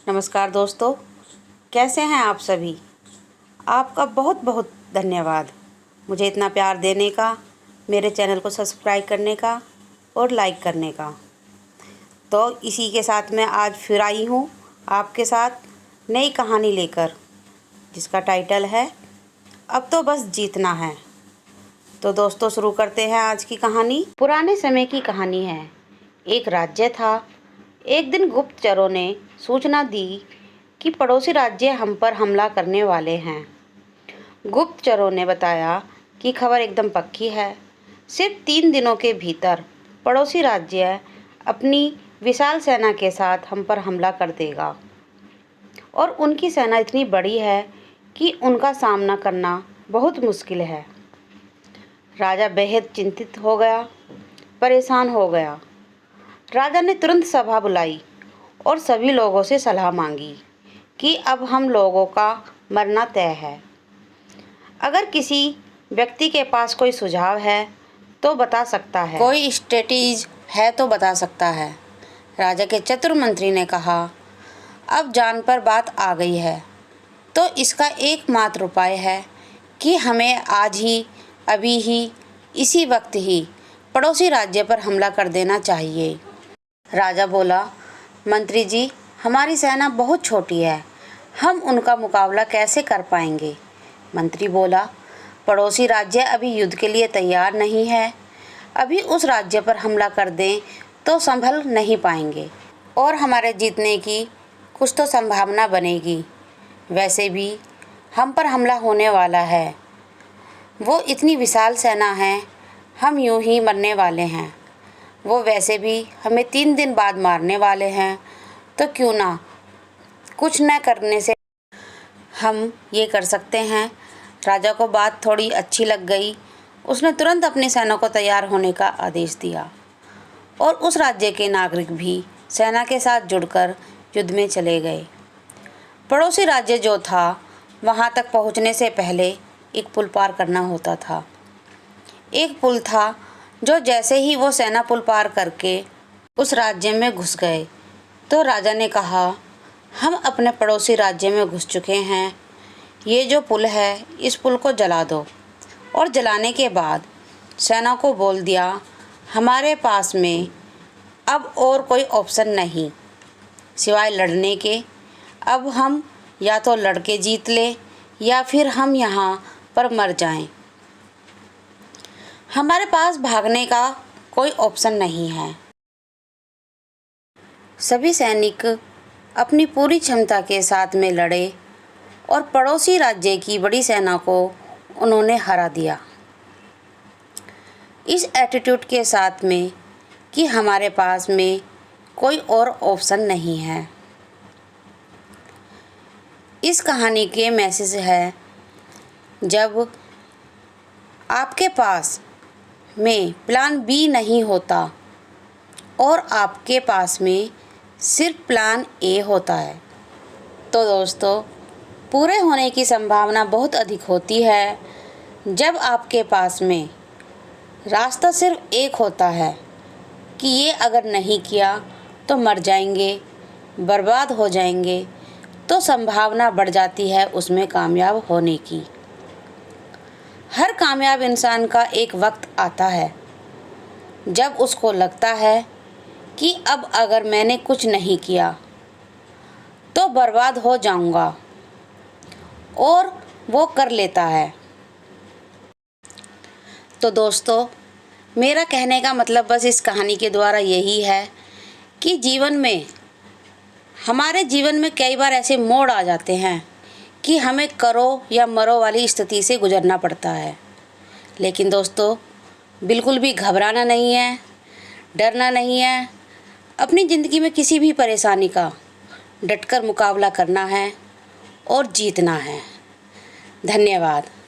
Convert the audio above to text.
नमस्कार दोस्तों, कैसे हैं आप सभी। आपका बहुत बहुत धन्यवाद मुझे इतना प्यार देने का, मेरे चैनल को सब्सक्राइब करने का और लाइक करने का। तो इसी के साथ मैं आज फिर आई हूँ आपके साथ नई कहानी लेकर, जिसका टाइटल है अब तो बस जीतना है। तो दोस्तों शुरू करते हैं आज की कहानी। पुराने समय की कहानी है। एक राज्य था। एक दिन गुप्तचरों ने सूचना दी कि पड़ोसी राज्य हम पर हमला करने वाले हैं। गुप्तचरों ने बताया कि खबर एकदम पक्की है। सिर्फ 3 दिनों के भीतर पड़ोसी राज्य अपनी विशाल सेना के साथ हम पर हमला कर देगा और उनकी सेना इतनी बड़ी है कि उनका सामना करना बहुत मुश्किल है। राजा बेहद चिंतित हो गया, परेशान हो गया। राजा ने तुरंत सभा बुलाई और सभी लोगों से सलाह मांगी कि अब हम लोगों का मरना तय है। अगर किसी व्यक्ति के पास कोई सुझाव है तो बता सकता है, कोई स्ट्रेटेजी है तो बता सकता है। राजा के चतुर मंत्री ने कहा, अब जान पर बात आ गई है तो इसका एकमात्र उपाय है कि हमें आज ही, अभी ही, इसी वक्त ही पड़ोसी राज्य पर हमला कर देना चाहिए। राजा बोला, मंत्री जी, हमारी सेना बहुत छोटी है, हम उनका मुकाबला कैसे कर पाएंगे। मंत्री बोला, पड़ोसी राज्य अभी युद्ध के लिए तैयार नहीं है। अभी उस राज्य पर हमला कर दें तो संभल नहीं पाएंगे और हमारे जीतने की कुछ तो संभावना बनेगी। वैसे भी हम पर हमला होने वाला है। वो इतनी विशाल सेना है, हम यूं ही मरने वाले हैं। वो वैसे भी हमें 3 दिन बाद मारने वाले हैं, तो क्यों ना कुछ न करने से हम ये कर सकते हैं। राजा को बात थोड़ी अच्छी लग गई। उसने तुरंत अपनी सेना को तैयार होने का आदेश दिया और उस राज्य के नागरिक भी सेना के साथ जुड़कर युद्ध में चले गए। पड़ोसी राज्य जो था, वहाँ तक पहुँचने से पहले एक पुल पार करना होता था। एक पुल था जो जैसे ही वो सेना पुल पार करके उस राज्य में घुस गए तो राजा ने कहा, हम अपने पड़ोसी राज्य में घुस चुके हैं। ये जो पुल है, इस पुल को जला दो। और जलाने के बाद सेना को बोल दिया, हमारे पास में अब और कोई ऑप्शन नहीं सिवाय लड़ने के। अब हम या तो लड़के जीत लें या फिर हम यहाँ पर मर जाएं। हमारे पास भागने का कोई ऑप्शन नहीं है। सभी सैनिक अपनी पूरी क्षमता के साथ में लड़े और पड़ोसी राज्य की बड़ी सेना को उन्होंने हरा दिया। इस एटीट्यूड के साथ में कि हमारे पास में कोई और ऑप्शन नहीं है। इस कहानी के मैसेज है, जब आपके पास में प्लान बी नहीं होता और आपके पास में सिर्फ प्लान ए होता है, तो दोस्तों पूरे होने की संभावना बहुत अधिक होती है। जब आपके पास में रास्ता सिर्फ एक होता है कि ये अगर नहीं किया तो मर जाएंगे, बर्बाद हो जाएंगे, तो संभावना बढ़ जाती है उसमें कामयाब होने की। हर कामयाब इंसान का एक वक्त आता है जब उसको लगता है कि अब अगर मैंने कुछ नहीं किया तो बर्बाद हो जाऊंगा, और वो कर लेता है। तो दोस्तों मेरा कहने का मतलब बस इस कहानी के द्वारा यही है कि जीवन में, हमारे जीवन में कई बार ऐसे मोड़ आ जाते हैं कि हमें करो या मरो वाली स्थिति से गुजरना पड़ता है। लेकिन दोस्तों बिल्कुल भी घबराना नहीं है, डरना नहीं है। अपनी ज़िंदगी में किसी भी परेशानी का डटकर मुकाबला करना है और जीतना है। धन्यवाद।